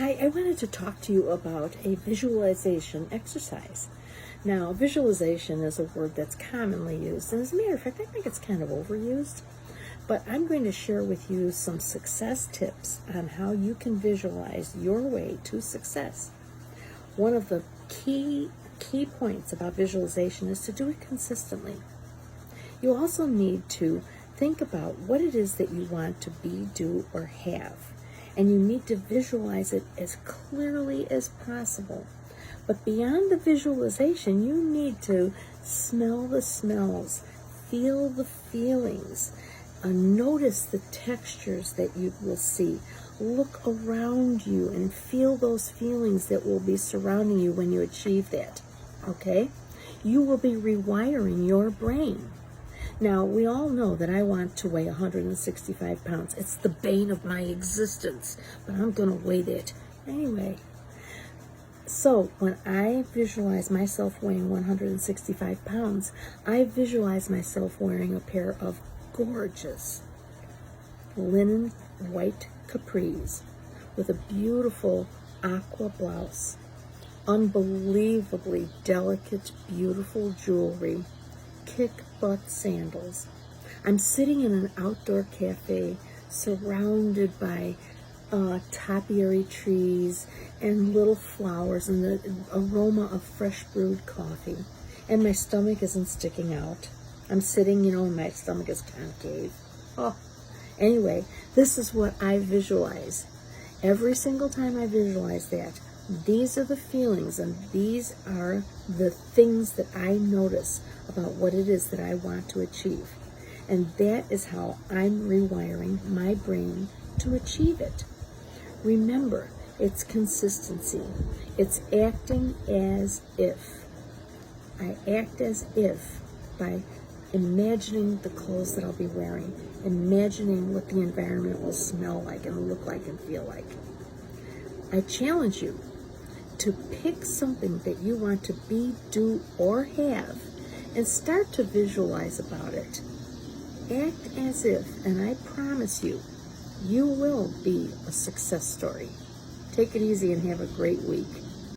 Hi, I wanted to talk to you about a visualization exercise. Now, visualization is a word that's commonly used, and as a matter of fact, I think it's kind of overused. But I'm going to share with you some success tips on how you can visualize your way to success. One of the key points about visualization is to do it consistently. You also need to think about what it is that you want to be, do, or have. And you need to visualize it as clearly as possible. But beyond the visualization, you need to smell the smells, feel the feelings, notice the textures that you will see. Look around you and feel those feelings that will be surrounding you when you achieve that. Okay? You will be rewiring your brain. Now, we all know that I want to weigh 165 pounds. It's the bane of my existence, but I'm going to weigh that anyway. So when I visualize myself weighing 165 pounds, I visualize myself wearing a pair of gorgeous linen white capris with a beautiful aqua blouse, unbelievably delicate, beautiful jewelry, kick-butt sandals. I'm sitting in an outdoor cafe surrounded by topiary trees and little flowers and the aroma of fresh brewed coffee. And my stomach isn't sticking out. I'm sitting, and my stomach is concave. Oh, anyway, this is what I visualize. Every single time I visualize that, these are the feelings and these are the things that I notice about what it is that I want to achieve. And that is how I'm rewiring my brain to achieve it. Remember, it's consistency. It's acting as if. I act as if by imagining the clothes that I'll be wearing, imagining what the environment will smell like and look like and feel like. I challenge you to pick something that you want to be, do, or have and start to visualize about it. Act as if, and I promise you, you will be a success story. Take it easy and have a great week.